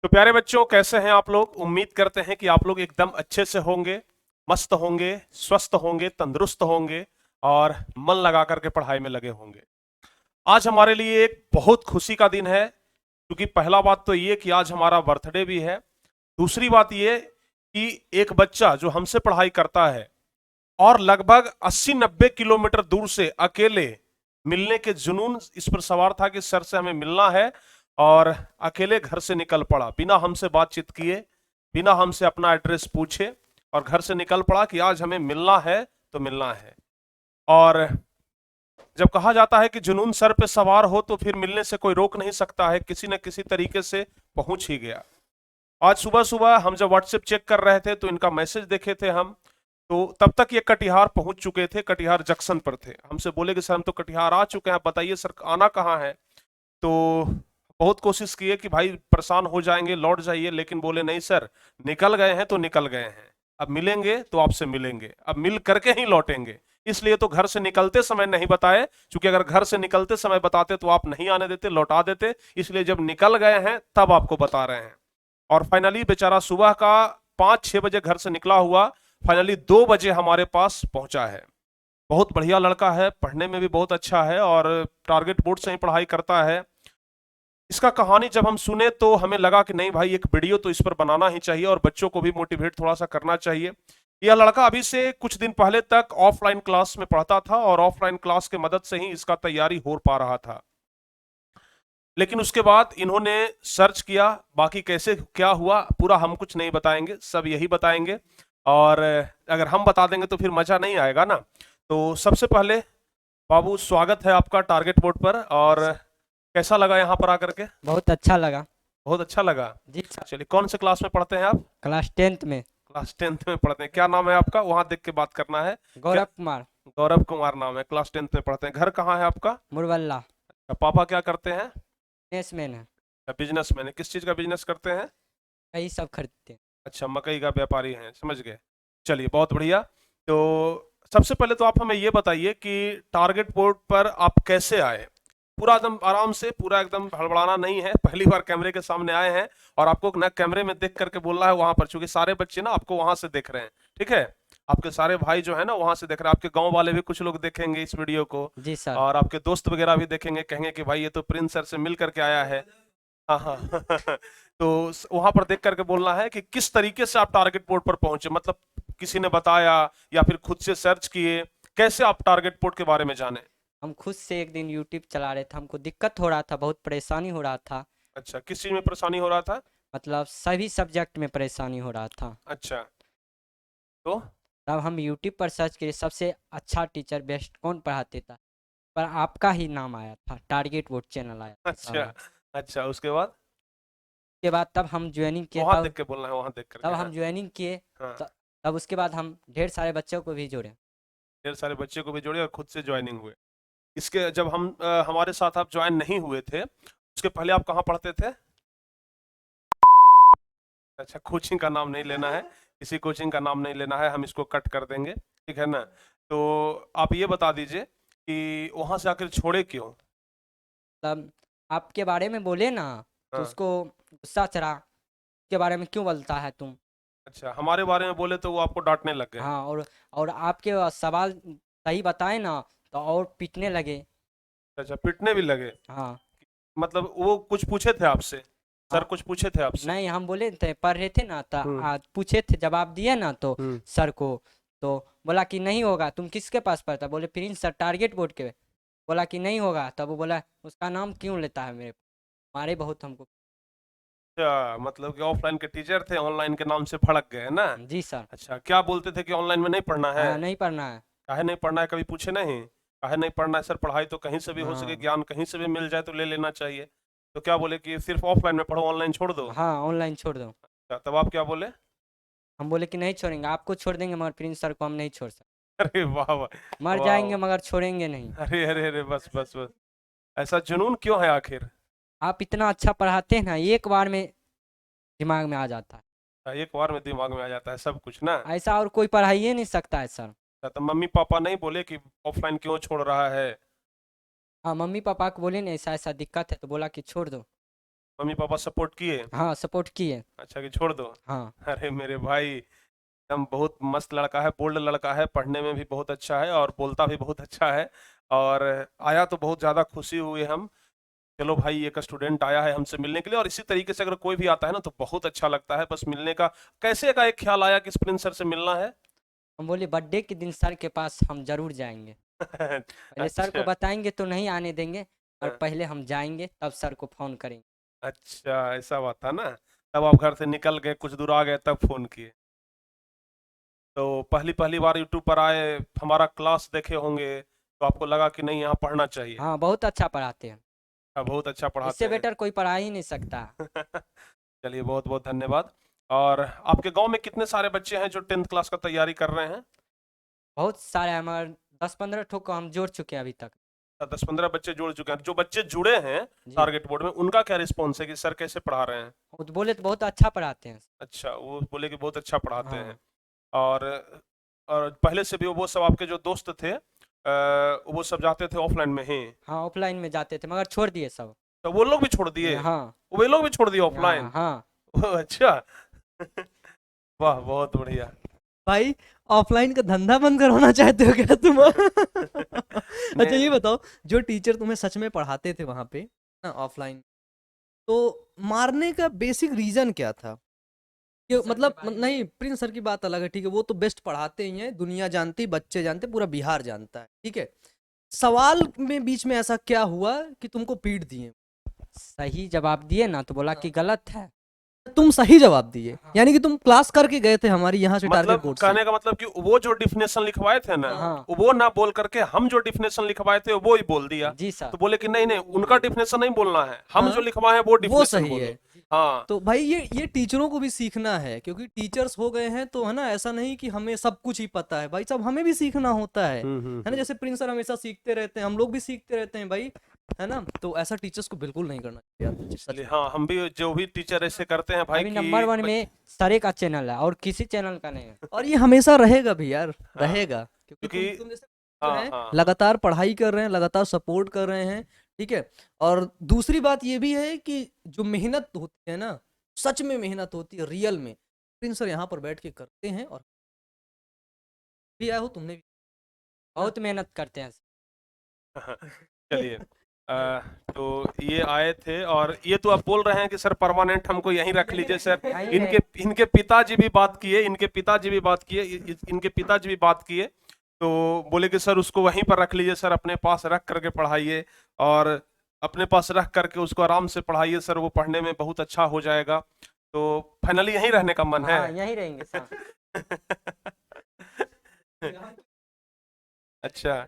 तो प्यारे बच्चों, कैसे हैं आप लोग? उम्मीद करते हैं कि आप लोग एकदम अच्छे से होंगे, मस्त होंगे, स्वस्थ होंगे, तंदुरुस्त होंगे और मन लगा करके पढ़ाई में लगे होंगे। आज हमारे लिए एक बहुत खुशी का दिन है, क्योंकि पहला बात तो ये कि आज हमारा बर्थडे भी है। दूसरी बात ये कि एक बच्चा जो हमसे पढ़ाई करता है और लगभग 80-90 किलोमीटर दूर से अकेले मिलने के जुनून इस पर सवार था कि सर से हमें मिलना है, और अकेले घर से निकल पड़ा बिना हमसे बातचीत किए, बिना हमसे अपना एड्रेस पूछे, और घर से निकल पड़ा कि आज हमें मिलना है तो मिलना है। और जब कहा जाता है कि जुनून सर पे सवार हो तो फिर मिलने से कोई रोक नहीं सकता है, किसी न किसी तरीके से पहुंच ही गया। आज सुबह सुबह हम जब व्हाट्सएप चेक कर रहे थे तो इनका मैसेज देखे थे हम, तो तब तक ये कटिहार पहुंच चुके थे, कटिहार जंक्शन पर थे। हमसे बोले कि सर हम तो कटिहार आ चुके हैं, आप बताइए सर आना कहाँ है। तो बहुत कोशिश किए कि भाई परेशान हो जाएंगे, लौट जाइए, लेकिन बोले नहीं सर, निकल गए हैं तो निकल गए हैं, अब मिलेंगे तो आपसे मिलेंगे, अब मिल करके ही लौटेंगे। इसलिए तो घर से निकलते समय नहीं बताए, क्योंकि अगर घर से निकलते समय बताते तो आप नहीं आने देते, लौटा देते। इसलिए जब निकल गए हैं तब आपको बता रहे हैं। और फाइनली बेचारा सुबह का 5-6 बजे घर से निकला हुआ, फाइनली 2 बजे हमारे पास पहुंचा है। बहुत बढ़िया लड़का है, पढ़ने में भी बहुत अच्छा है और टारगेट बोर्ड से ही पढ़ाई करता है। इसका कहानी जब हम सुने तो हमें लगा कि नहीं भाई, एक वीडियो तो इस पर बनाना ही चाहिए और बच्चों को भी मोटिवेट थोड़ा सा करना चाहिए। यह लड़का अभी से कुछ दिन पहले तक ऑफलाइन क्लास में पढ़ता था और ऑफलाइन क्लास के मदद से ही इसका तैयारी हो पा रहा था। लेकिन उसके बाद इन्होंने सर्च किया, बाकी कैसे क्या हुआ पूरा हम कुछ नहीं बताएंगे, सब यही बताएंगे। और अगर हम बता देंगे तो फिर मजा नहीं आएगा ना। तो सबसे पहले बाबू, स्वागत है आपका टारगेट बोर्ड पर। और कैसा लगा यहाँ पर आकर के? बहुत अच्छा लगा। बहुत अच्छा लगा। जी सर। चलिए, कौन से क्लास में पढ़ते हैं आप? क्लास 10th में। क्लास 10th में पढ़ते हैं। क्या नाम है आपका? वहां देख के बात करना है। क्या? गौरव कुमार। गौरव कुमार नाम है, क्लास 10th में पढ़ते हैं। घर कहाँ है आपका? मुरवल्ला। पापा क्या करते हैं? बिजनेसमैन है। बिजनेसमैन है। किस चीज का बिजनेस करते हैं? यही सब खरीदते हैं। अच्छा, मकई का व्यापारी हैं, समझ गए। चलिए, बहुत बढ़िया। तो सबसे पहले तो आप हमें ये बताइए कि टारगेट बोर्ड पर आप कैसे आए? पूरा एकदम आराम से, पूरा एकदम हड़बड़ाना नहीं है, पहली बार कैमरे के सामने आए हैं और आपको ना कैमरे में देख करके बोलना है वहां पर, चूंकि सारे बच्चे ना आपको वहां से देख रहे हैं। ठीक है? आपके सारे भाई जो है ना वहां से देख रहे हैं, आपके गांव वाले भी कुछ लोग देखेंगे इस वीडियो को, जी सर। और आपके दोस्त वगैरह भी देखेंगे, कहेंगे कि भाई ये तो प्रिंस सर से मिल करके आया है। हाँ हाँ। तो वहां पर देख करके बोलना है कि किस तरीके से आप टारगेट बोर्ड पर पहुंचे, मतलब किसी ने बताया या फिर खुद से सर्च किए, कैसे आप टारगेट बोर्ड के बारे में जाने? हम खुद से एक दिन यूट्यूब चला रहे थे, हमको दिक्कत हो रहा था, बहुत परेशानी हो रहा था। अच्छा, किस चीज में परेशानी हो रहा था? मतलब सभी सब्जेक्ट में परेशानी हो रहा था। अच्छा, तो तब हम यूट्यूब पर सर्च किए सबसे अच्छा टीचर बेस्ट कौन पढ़ाते था, पर आपका ही नाम आया था, टारगेट बोर्ड चैनल आया था अच्छा। सारा। अच्छा, उसके बाद? उसके बाद तब हम ज्वाइनिंग किए, वहां तब देख के बोलना है, वहां देख करके। तब हाँ हम ज्वाइनिंग किए। हाँ। तब उसके बाद हम ढेर सारे बच्चों को भी जोड़े। ढेर सारे बच्चे को भी जोड़े और खुद से ज्वाइनिंग हुए। इसके जब हम हमारे साथ आप ज्वाइन नहीं हुए थे, उसके पहले आप कहाँ पढ़ते थे? अच्छा, कोचिंग का नाम नहीं लेना है, किसी कोचिंग का नाम नहीं लेना है, हम इसको कट कर देंगे, ठीक है ना? तो आप ये बता दीजिए कि वहां से आकर छोड़े क्यों? तब आपके बारे में बोले ना, तो हाँ। उसको गुस्सा चढ़ा। के बारे में क्यों बोलता है तुम। अच्छा, हमारे बारे में बोले तो वो आपको डांटने लग गए? हाँ, और आपके सवाल सही बताए ना, तो और पीटने लगे। अच्छा, पिटने भी लगे? हाँ। मतलब वो कुछ पूछे थे आपसे? सर हाँ। कुछ पूछे थे आपसे? नहीं, हम बोले थे, पढ़ रहे थे ना, तो हम्म। आज पूछे थे, जवाब दिए ना तो हम्म। सर को। तो बोला कि नहीं होगा, तुम किसके पास पढ़ता, बोले प्रिंस सर टारगेट बोर्ड के। बोला कि नहीं होगा, तब वो बोला उसका नाम क्यों लेता है मेरे, मारे बहुत हमको। अच्छा, मतलब कि ऑफलाइन के टीचर थे, ऑनलाइन के नाम से भड़क गए ना? जी सर। अच्छा, क्या बोलते थे कि ऑनलाइन में नहीं पढ़ना है? हाँ, नहीं पढ़ना है। काहे नहीं पढ़ना है, कभी पूछे नहीं? काहे नहीं पढ़ना है सर? पढ़ाई तो कहीं से भी हो सके, हाँ। ज्ञान कहीं से भी मिल जाए तो ले लेना चाहिए। तो क्या बोले कि सिर्फ ऑफलाइन में पढ़ो, ऑनलाइन छोड़ दो? हाँ, ऑनलाइन छोड़ दो। अच्छा, तब आप क्या बोले? हम बोले कि नहीं छोड़ेंगे, आपको छोड़ देंगे मगर प्रिंस सर को हम नहीं छोड़ सकते। अरे वाह वाह। मर वाह जाएंगे वाह। मगर छोड़ेंगे नहीं। अरे अरे अरे, बस बस बस। ऐसा जुनून क्यों है आखिर? आप इतना अच्छा पढ़ाते हैं ना, एक बार में दिमाग में आ जाता है। एक बार में दिमाग में आ जाता है सब कुछ ना? ऐसा और कोई पढ़ा ही नहीं सकता है सर। अच्छा, तो मम्मी पापा नहीं बोले कि ऑफलाइन क्यों छोड़ रहा है? हाँ, मम्मी पापा को बोले ना ऐसा ऐसा दिक्कत है, तो बोला कि छोड़ दो। मम्मी पापा सपोर्ट किए? हाँ सपोर्ट किए। अच्छा कि छोड़ दो। हाँ अरे मेरे भाई, एकदम बहुत मस्त लड़का है, बोल्ड लड़का है, पढ़ने में भी बहुत अच्छा है और बोलता भी बहुत अच्छा है। और आया तो बहुत ज्यादा खुशी हुई हम। चलो भाई, एक स्टूडेंट आया है हमसे मिलने के लिए, और इसी तरीके से अगर कोई भी आता है ना तो बहुत अच्छा लगता है, बस मिलने का। कैसे का एक ख्याल आया कि प्रिंस सर से मिलना है? हम बोले बर्थडे के दिन सर के पास हम जरूर जाएंगे। पहले सर को अच्छा। बताएंगे तो नहीं आने देंगे, और हाँ, पहले हम जाएंगे तब सर को फोन करेंगे। अच्छा ऐसा बात था ना। तब आप घर से निकल गए, कुछ दूर आ गए, तब फोन किए। तो पहली पहली बार यूट्यूब पर आए, हमारा क्लास देखे होंगे, तो आपको लगा कि नहीं, यहाँ पढ़ना चाहिए। हाँ बहुत अच्छा पढ़ाते हैं, हाँ, बहुत अच्छा पढ़ाते इससे हैं। बेटर कोई पढ़ा ही नहीं सकता। चलिए, बहुत बहुत धन्यवाद। और आपके गांव में कितने सारे बच्चे हैं जो 10th क्लास का तैयारी कर रहे हैं? बहुत सारे हमारे 10-15 ठो को हम जोड़ चुके हैं अभी तक। 10-15 बच्चे जुड़ चुके हैं। जो बच्चे जुड़े हैं जी, टारगेट बोर्ड में, उनका क्या रिस्पॉन्स है कि सर कैसे पढ़ा रहे हैं? वो तो बोले तो बहुत अच्छा पढ़ाते हैं। अच्छा, वो बोले कि बहुत अच्छा पढ़ाते हैं। हाँ और और पहले से भी वो सब आपके जो दोस्त थे, वो सब जाते थे ऑफलाइन में ही? हाँ ऑफलाइन में जाते थे मगर छोड़ दिए सब। तो वो लोग भी छोड़ दिए? हाँ वो लोग भी छोड़ दिए हाँ ऑफलाइन? हाँ। अच्छा। वाह, बहुत बढ़िया। भाई ऑफलाइन का धंधा बंद करवाना चाहते हो क्या तुम? अच्छा ये नहीं। बताओ, जो टीचर तुम्हें सच में पढ़ाते थे वहां पे ना ऑफलाइन, तो मारने का बेसिक रीजन क्या था? कि सर के मतलब बारे में। नहीं, प्रिंस सर की बात अलग है, ठीक है, वो तो बेस्ट पढ़ाते ही हैं, दुनिया जानती, बच्चे जानते, पूरा बिहार जानता है, ठीक है। सवाल में बीच में ऐसा क्या हुआ कि तुमको पीट दिए? सही जवाब दिए ना तो बोला कि गलत है। तुम सही जवाब दिए, यानी कि तुम क्लास करके गए थे हमारी यहाँ से टारगेट मतलब बोर्ड से? कहने का मतलब कि वो जो डिफिनेशन लिखवाए थे ना, हाँ वो ना बोल करके हम जो डिफिनेशन लिखवाए थे वो ही बोल दिया। जी सर। तो बोले कि नहीं नहीं, उनका डिफिनेशन नहीं बोलना है, हम जो हाँ लिखवाए हैं वो वो डिफिनेशन सही बोलो। है। हाँ। तो भाई ये टीचरों को भी सीखना है, क्योंकि टीचर्स हो गए हैं तो है ना, ऐसा नहीं कि हमें सब कुछ ही पता है, भाई साहब हमें भी सीखना होता है ना। जैसे प्रिंस सर हमेशा सीखते रहते हैं, हम लोग भी सीखते रहते हैं भाई, है ना। तो ऐसा टीचर्स को बिल्कुल नहीं करना चाहिए यार, सच चलिए, में। हाँ, हम भी जो भी टीचर ऐसे करते हैं भाई अभी कि नंबर 1 में सरे का चैनल है और किसी चैनल का नहीं है। और ये हमेशा रहेगा भी यार, हाँ, रहेगा, क्योंकि क्योंकि तुम जैसे जो हाँ है हाँ हाँ। लगातार पढ़ाई कर रहे हैं, लगातार सपोर्ट कर रहे हैं, ठीक है। और दूसरी बात ये भी है कि जो मेहनत होती है ना, सच में मेहनत होती है रियल में, प्रिंस सर यहाँ पर बैठ के करते हैं। और भी आए हो तुमने भी ना। बहुत मेहनत करते हैं। चलिए, तो ये आए थे, और ये तो आप बोल रहे हैं कि सर परमानेंट हमको यहीं रख लीजिए सर। यहीं इनके इनके पिताजी भी बात किए, इनके पिताजी भी बात किए, इनके पिताजी भी बात किए। तो बोले कि सर उसको वहीं पर रख लीजिए सर, अपने पास रख करके पढ़ाइए, और अपने पास रख करके उसको आराम से पढ़ाइए सर, वो पढ़ने में बहुत अच्छा हो जाएगा। तो फाइनली यहीं रहने का मन है? हाँ यहीं रहेंगे सर। अच्छा।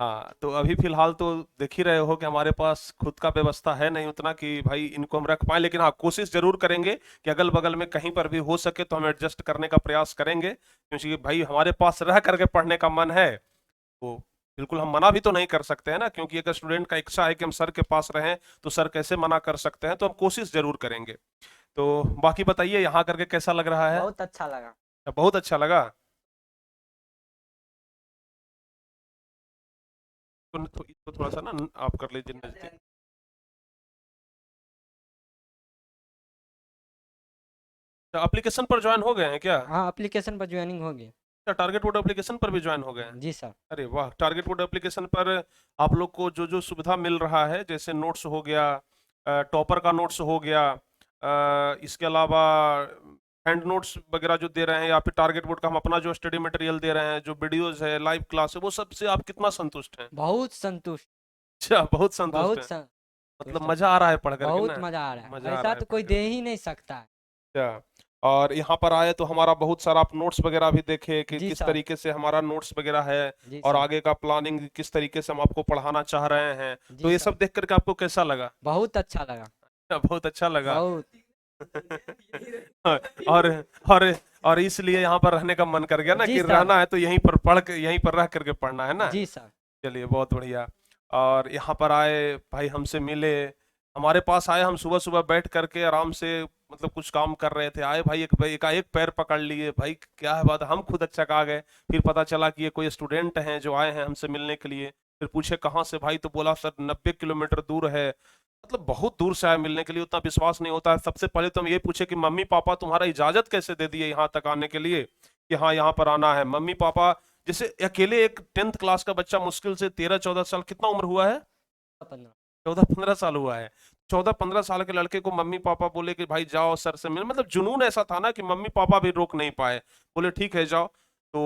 हाँ, तो अभी फिलहाल तो देख ही रहे हो कि हमारे पास खुद का व्यवस्था है नहीं उतना कि भाई इनको हम रख पाए, लेकिन हाँ, कोशिश जरूर करेंगे कि अगल बगल में कहीं पर भी हो सके तो हम एडजस्ट करने का प्रयास करेंगे, क्योंकि भाई हमारे पास रह करके पढ़ने का मन है, तो बिल्कुल हम मना भी तो नहीं कर सकते हैं ना, क्योंकि अगर स्टूडेंट का इच्छा है कि हम सर के पास रहें तो सर कैसे मना कर सकते हैं, तो हम कोशिश जरूर करेंगे। तो बाकी बताइए, यहाँ करके कैसा लग रहा है? बहुत अच्छा लगा। बहुत अच्छा लगा। तो इसको थोड़ा सा ना आप कर लीजिए नजदीक। एप्लीकेशन पर ज्वाइन हो गए हैं क्या? हाँ एप्लीकेशन पर ज्वाइनिंग हो गई। अच्छा, टारगेट बोर्ड एप्लीकेशन पर भी ज्वाइन हो गए हैं? जी सर। अरे वाह, टारगेट बोर्ड एप्लीकेशन पर आप लोग को जो जो सुविधा मिल रहा है, जैसे नोट्स हो गया, टॉपर का नोट्स हो गया, इसके अलावा हैंड नोट्स वगैरह जो दे रहे हैं, या फिर टारगेट बोर्ड का हम अपना जो स्टडी मटेरियल दे रहे हैं, जो वीडियोस है, लाइव क्लास है, वो सब से आप कितना संतुष्ट हैं? बहुत संतुष्ट। अच्छा, बहुत संतुष्ट बहुत हैं। संतुष्ट मतलब हैं। मजा आ रहा है पढ़ करके बहुत ना? मजा आ रहा है, मजा आ ऐसा रहा है तो पढ़ कोई करके। दे ही नहीं सकता है। अच्छा, और यहाँ पर आए तो हमारा बहुत सारा आप नोट्स वगैरह भी देखे कि जी किस सर। तरीके से हमारा नोट्स वगैरह है, जी और सर। आगे का प्लानिंग किस तरीके से हम आपको पढ़ाना चाह रहे हैं, तो जी ये सर। सब देख करके आपको कैसा लगा? बहुत अच्छा लगा। बहुत अच्छा लगा। बहुत। और और और इसलिए यहाँ पर रहने का मन कर गया ना, जी कि सर। रहना है तो यहीं पर पढ़ के, यहीं पर रह करके पढ़ना है ना? जी सर। चलिए, बहुत बढ़िया। और यहाँ पर आए भाई, हमसे मिले, हमारे पास आए, हम सुबह सुबह बैठ करके आराम से मतलब कुछ काम कर रहे थे, आए भाई, एक पैर पकड़ लिए, भाई क्या है बात है, हम खुद अच्छा आ गए। फिर पता चला कि ये कोई स्टूडेंट हैं जो आए हैं हमसे मिलने के लिए। फिर पूछे कहाँ से भाई, तो बोला सर 90 किलोमीटर दूर है। मतलब बहुत दूर से आए मिलने के लिए, उतना विश्वास नहीं होता है। सबसे पहले तो हम ये पूछे कि मम्मी पापा तुम्हारा इजाजत कैसे दे दिए यहाँ तक आने के लिए, कि हाँ यहाँ पर आना है। मम्मी पापा जैसे अकेले एक 10th क्लास का बच्चा मुश्किल से 13-14 साल, कितना उम्र हुआ है, 15। 14-15 साल हुआ है। 14-15 साल के लड़के को मम्मी पापा बोले कि भाई जाओ सर से मिल, मतलब जुनून ऐसा था ना कि मम्मी पापा भी रोक नहीं पाए, बोले ठीक है जाओ। तो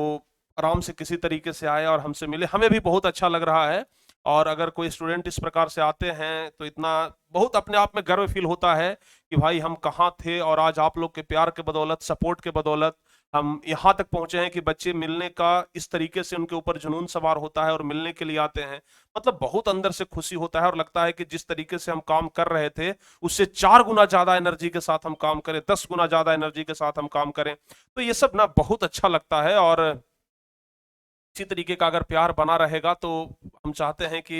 आराम से किसी तरीके से आए और हमसे मिले, हमें भी बहुत अच्छा लग रहा है। और अगर कोई स्टूडेंट इस प्रकार से आते हैं तो इतना बहुत अपने आप में गर्व फील होता है कि भाई हम कहाँ थे और आज आप लोग के प्यार के बदौलत, सपोर्ट के बदौलत हम यहाँ तक पहुंचे हैं कि बच्चे मिलने का इस तरीके से उनके ऊपर जुनून सवार होता है और मिलने के लिए आते हैं। मतलब बहुत अंदर से खुशी होता है और लगता है कि जिस तरीके से हम काम कर रहे थे उससे 4 गुना ज्यादा एनर्जी के साथ हम काम करें, 10 गुना ज्यादा एनर्जी के साथ हम काम करें। तो ये सब ना बहुत अच्छा लगता है। और इसी तरीके का अगर प्यार बना रहेगा तो हम चाहते हैं कि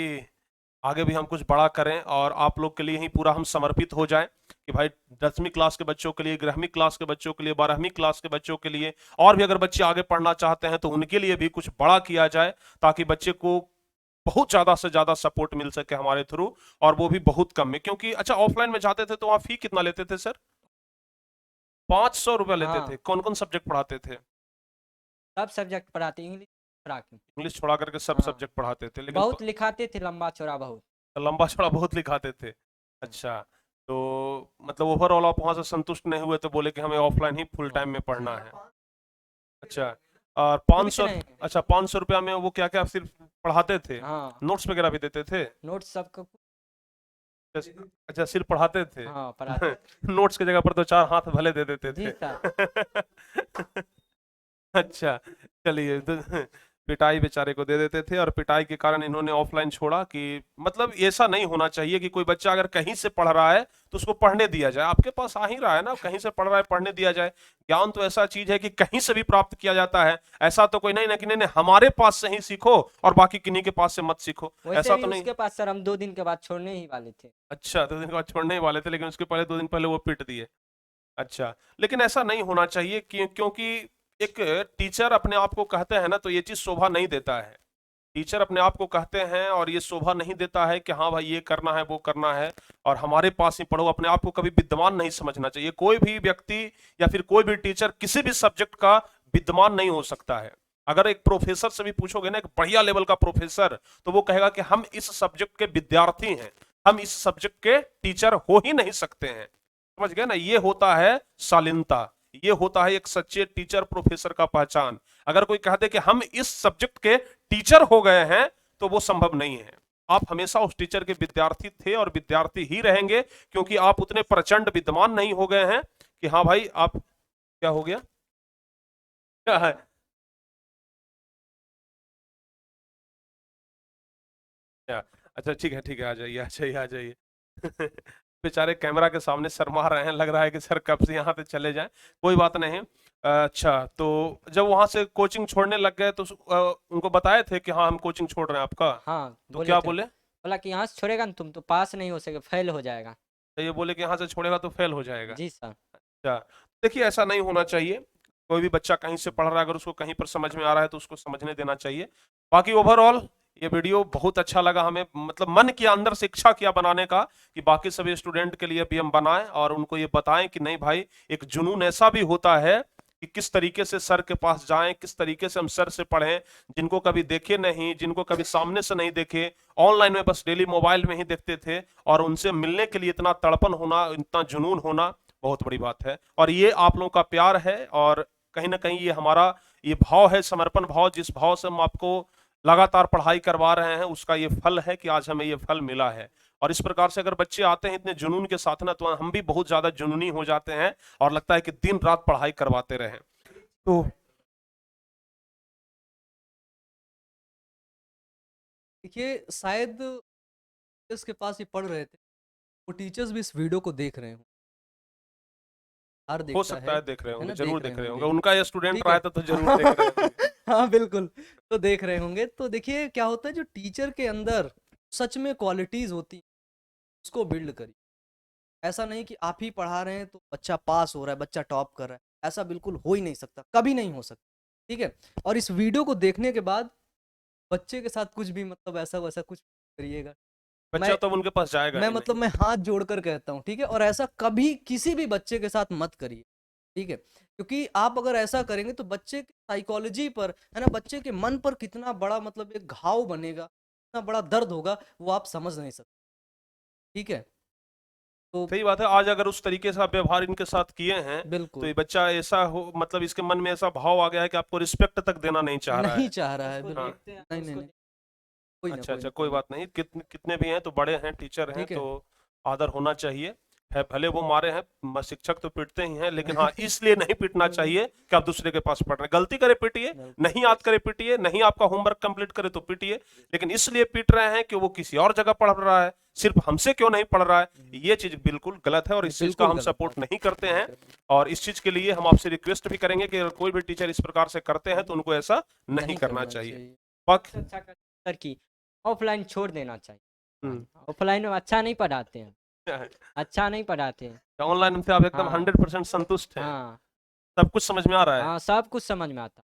आगे भी हम कुछ बड़ा करें और आप लोग के लिए ही पूरा हम समर्पित हो जाएं कि भाई 10वीं क्लास के बच्चों के लिए, 11वीं क्लास के बच्चों के लिए, 12वीं क्लास के बच्चों के लिए, और भी अगर बच्चे आगे पढ़ना चाहते हैं तो उनके लिए भी कुछ बड़ा किया जाए, ताकि बच्चे को बहुत ज्यादा से ज्यादा सपोर्ट मिल सके हमारे थ्रू, और वो भी बहुत कम में। क्योंकि अच्छा ऑफलाइन में जाते थे तो वहाँ फी कितना लेते थे सर? 500 रुपया लेते थे। हाँ, कौन कौन सब्जेक्ट पढ़ाते थे? सब सब्जेक्ट पढ़ाते, इंग्लिश पढ़ा के। इंग्लिश छोड़ा करके सब हाँ, सब्जेक्ट पढ़ाते थे, लेकिन बहुत लिखाते थे, लंबा चौड़ा बहुत। लंबा चौड़ा बहुत लिखाते थे। अच्छा, तो मतलब ओवरऑल आप वहां से संतुष्ट नहीं हुए तो बोले कि हमें ऑफलाइन ही फुल टाइम में पढ़ना है। अच्छा, और कुछ 500, नहीं। अच्छा 500 रुपया में वो क्या क्या सिर्फ पढ़ाते थे? हाँ, नोट्स वगैरह भी देते थे? नोट्स सबको। अच्छा सिर्फ पढ़ाते थे। हाँ, पढ़ाते। नोट्स की जगह पर तो 4 हाथ भले दे देते जी थे। सर। अच्छा, चलिए तो पिटाई बेचारे को दे देते थे, और पिटाई के कारण इन्होंने ऑफलाइन छोड़ा। कि मतलब ऐसा नहीं होना चाहिए कि कोई बच्चा अगर कहीं से पढ़ रहा है तो उसको पढ़ने दिया जाए। आपके पास आ ही रहा है ना, कहीं से पढ़ रहा है पढ़ने दिया जाए। ज्ञान तो ऐसा चीज है कि कहीं से भी प्राप्त किया जाता है। ऐसा तो कोई नहीं ना कि नहीं नहीं हमारे पास से ही सीखो और बाकी किन्हीं के पास से मत सीखो, वैसे ऐसा भी तो नहीं। उसके पास सर हम 2 दिन के बाद छोड़ने ही वाले थे। अच्छा, 2 दिन के बाद छोड़ने ही वाले थे, लेकिन उसके पहले 2 दिन पहले वो पीट दिए। अच्छा, लेकिन ऐसा नहीं होना चाहिए क्योंकि एक टीचर अपने आप को कहते हैं ना तो ये चीज शोभा नहीं देता है। टीचर अपने आप को कहते हैं और ये शोभा नहीं देता है कि हाँ भाई ये करना है वो करना है और हमारे पास ही पढ़ो। अपने आप को कभी विद्वान नहीं समझना चाहिए। कोई भी व्यक्ति या फिर कोई भी टीचर किसी भी सब्जेक्ट का विद्वान नहीं हो सकता है। अगर एक प्रोफेसर से भी पूछोगे ना, एक बढ़िया लेवल का प्रोफेसर, तो वो कहेगा कि हम इस सब्जेक्ट के विद्यार्थी हैं, हम इस सब्जेक्ट के टीचर हो ही नहीं सकते हैं। समझ गए ना, ये होता है शालीनता, ये होता है एक सच्चे टीचर प्रोफेसर का पहचान। अगर कोई कह दे कि हम इस सब्जेक्ट के टीचर हो गए हैं तो वो संभव नहीं है। आप हमेशा उस टीचर के विद्यार्थी थे और विद्यार्थी ही रहेंगे, क्योंकि आप उतने प्रचंड विद्वान नहीं हो गए हैं कि हाँ भाई आप, क्या हो गया, क्या है? क्या? अच्छा ठीक है ठीक है, आ जाइए आ जाइए आ जाइए। बेचारे कैमरा के सामने शर्मा रहे हैं, लग रहा है कि सर कब से यहाँ पे चले जाएं। कोई बात नहीं। अच्छा, तो जब वहां से कोचिंग छोड़ने लग गए तो उनको बताए थे कि हाँ हम कोचिंग छोड़ रहे हैं आपका? हाँ, तो बोले क्या थे। बोले? बोला कि यहाँ से छोड़ेगा ना तुम तो पास नहीं हो सके, फेल हो जाएगा। तो ये बोले कि यहाँ से छोड़ेगा तो फेल हो जाएगा? जी सर। अच्छा, देखिए ऐसा नहीं होना चाहिए। कोई भी बच्चा कहीं से पढ़ रहा है, अगर उसको कहीं पर समझ में आ रहा है तो उसको समझने देना चाहिए। बाकी ओवरऑल ये वीडियो बहुत अच्छा लगा हमें, मतलब मन किया, अंदर से इच्छा किया बनाने का कि बाकी सभी स्टूडेंट के लिए भी हम बनाएं और उनको ये बताएं कि नहीं भाई, एक जुनून ऐसा भी होता है कि किस तरीके से सर के पास जाएं, किस तरीके से हम सर से पढ़ें। जिनको कभी देखे नहीं, जिनको कभी सामने से नहीं देखे, ऑनलाइन में बस डेली मोबाइल में ही देखते थे, और उनसे मिलने के लिए इतना तड़पन होना, इतना जुनून होना बहुत बड़ी बात है। और ये आप लोगों का प्यार है, और कहीं ना कहीं ये हमारा ये भाव है, समर्पण भाव, जिस भाव से हम आपको लगातार पढ़ाई करवा रहे हैं, उसका ये फल है कि आज हमें ये फल मिला है। और इस प्रकार से अगर बच्चे आते हैं इतने जुनून के साथ ना, तो हम भी बहुत ज्यादा जुनूनी हो जाते हैं और लगता है कि दिन रात पढ़ाई करवाते रहे। तो देखिए शायद टीचर्स के पास ये पढ़ रहे थे, वो टीचर्स भी इस वीडियो को देख रहे हो, हर हो देखता सकता है देख रहे है होंगे, ना, जरूर देख रहे देख रहे होंगे, होंगे। उनका ये स्टूडेंट ठीक रहा है। था तो जरूर देख रहे होंगे। हाँ बिल्कुल, तो देख रहे होंगे। तो देखिए क्या होता है, जो टीचर के अंदर सच में क्वालिटीज होती हैं, उसको बिल्ड करिए। ऐसा नहीं कि आप ही पढ़ा रहे हैं तो बच्चा पास हो रहा है, बच्चा टॉप कर रहा है, ऐसा बिल्कुल हो ही नहीं सकता, कभी नहीं हो सकता। ठीक है। और इस वीडियो को देखने के बाद बच्चे के साथ कुछ भी मतलब ऐसा वैसा कुछ करिएगा, बच्चा मैं तो अब उनके पास जाएगा मैं ही मतलब मैं हाथ जोड़कर कहता हूँ, ठीक है, और ऐसा कभी किसी भी बच्चे के साथ मत करिए, ठीक है, क्योंकि आप अगर ऐसा करेंगे तो बच्चे की साइकोलॉजी पर, है ना, बच्चे के मन पर कितना बड़ा मतलब एक घाव बनेगा, कितना बड़ा दर्द होगा, वो आप समझ नहीं सकते, ठीक है। तो सही बात है। आज अगर उस तरीके से आप व्यवहार इनके साथ किए हैं तो बिल्कुल ये बच्चा ऐसा हो, मतलब इसके मन में ऐसा भाव आ गया है कि आपको रिस्पेक्ट तक देना नहीं चाह रहा नहीं है। चाह रहा है, उसको बिल्कुल। देखते हैं, नहीं उसको नहीं नहीं, कोई ना अच्छा कोई अच्छा, ना कोई कोई ना, बात नहीं, कितने कितने भी हैं तो बड़े हैं, टीचर हैं, ठीक है। तो आदर होना चाहिए। है भले वो मारे हैं, शिक्षक तो पीटते ही हैं, लेकिन हाँ इसलिए नहीं पीटना चाहिए कि आप दूसरे के पास पढ़ रहे हैं। गलती करे पीटिए, बिल्कुल नहीं याद करे पीटिए, नहीं आपका होमवर्क कंप्लीट करे तो पीटिए, लेकिन इसलिए पीट रहे हैं कि वो किसी और जगह पढ़ रहा है, सिर्फ हमसे क्यों नहीं पढ़ रहा है, ये चीज बिल्कुल गलत है और इस चीज का बिल्कुल हम गलत सपोर्ट बात नहीं करते हैं। है, और इस चीज के लिए हम आपसे रिक्वेस्ट भी करेंगे कि अगर कोई भी टीचर इस प्रकार से करते हैं तो उनको ऐसा नहीं नहीं करना करना चाहिए। चाहिए। पक अच्छा सर की ऑफलाइन छोड़ देना चाहिए। हम्म। ऑफलाइन में अच्छा नहीं पढ़ाते हैं, अच्छा नहीं पढ़ाते हैं। ऑनलाइन से आप एकदम हाँ 100% संतुष्ट हैं, हाँ सब कुछ समझ में आ रहा है, हाँ, सब कुछ समझ में आता है,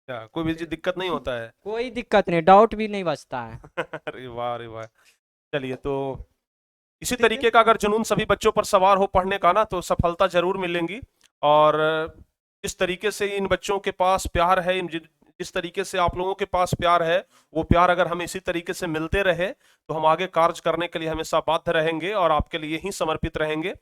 क्या कोई भी चीज दिक्कत नहीं होता है? कोई दिक्कत नहीं, डाउट भी नहीं बचता है। अरे वाह अरे वाह। चलिए, तो इसी तरीके का अगर जुनून सभी बच्चों पर सवार हो पढ़ने का ना, तो सफलता जरूर मिलेंगी। और इस तरीके से इन बच्चों के पास प्यार है, जिस तरीके से आप लोगों के पास प्यार है, वो प्यार अगर हम इसी तरीके से मिलते रहे तो हम आगे कार्य करने के लिए हमेशा बाध्य रहेंगे और आपके लिए ही समर्पित रहेंगे।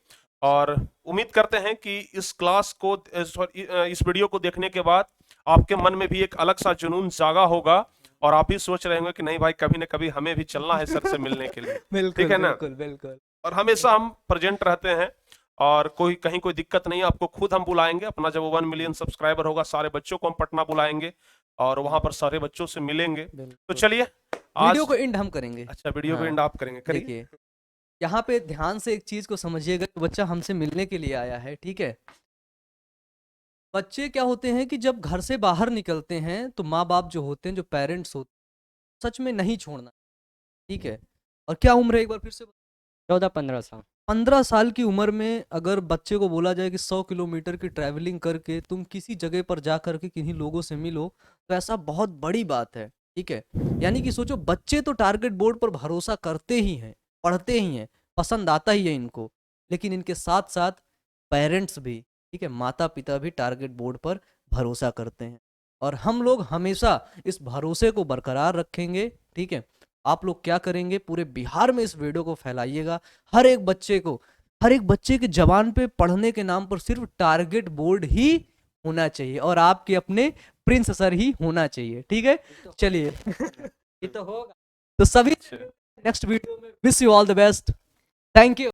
और उम्मीद करते हैं कि इस क्लास को इस वीडियो को देखने के बाद आपके मन में भी एक अलग सा जुनून जागा होगा और आप भी सोच रहे होंगे कि नहीं भाई, कभी ना कभी हमें भी चलना है सर से मिलने के लिए। ठीक बिल्कुल है ना? बिल्कुल बिल्कुल। और हमेशा हम प्रेजेंट रहते हैं और कोई कहीं कोई दिक्कत नहीं है, आपको खुद हम बुलाएंगे। अपना जब 1 मिलियन सब्सक्राइबर होगा, सारे बच्चों को हम पटना बुलाएंगे और वहां पर सारे बच्चों से मिलेंगे। तो बिल्कुल चलिए वीडियो आज, को एंड हम करेंगे। अच्छा वीडियो को हाँ, एंड आप करेंगे, करिए। देखिए यहाँ पे ध्यान से एक चीज को समझिएगा, कि बच्चा हमसे मिलने के लिए आया है, ठीक है। बच्चे क्या होते हैं कि जब घर से बाहर निकलते हैं तो माँ बाप जो होते हैं, जो पेरेंट्स होते हैं, सच में नहीं छोड़ना, ठीक है। और क्या उम्र है, एक बार फिर से 14-15 साल। 15 साल की उम्र में अगर बच्चे को बोला जाए कि 100 किलोमीटर की ट्रैवलिंग करके तुम किसी जगह पर जा करके किन्हीं लोगों से मिलो, तो ऐसा बहुत बड़ी बात है, ठीक है। यानी कि सोचो, बच्चे तो टारगेट बोर्ड पर भरोसा करते ही हैं, पढ़ते ही हैं, पसंद आता ही है इनको, लेकिन इनके साथ साथ पेरेंट्स भी, ठीक है, माता पिता भी टारगेट बोर्ड पर भरोसा करते हैं। और हम लोग हमेशा इस भरोसे को बरकरार रखेंगे, ठीक है। आप लोग क्या करेंगे, पूरे बिहार में इस वीडियो को फैलाइएगा, हर एक बच्चे को, हर एक बच्चे के जबान पे पढ़ने के नाम पर सिर्फ टारगेट बोर्ड ही होना चाहिए और आपके अपने प्रिंस सर ही होना चाहिए, ठीक है। चलिए ये तो होगा। तो सभी नेक्स्ट वीडियो में wish you all the best, thank you.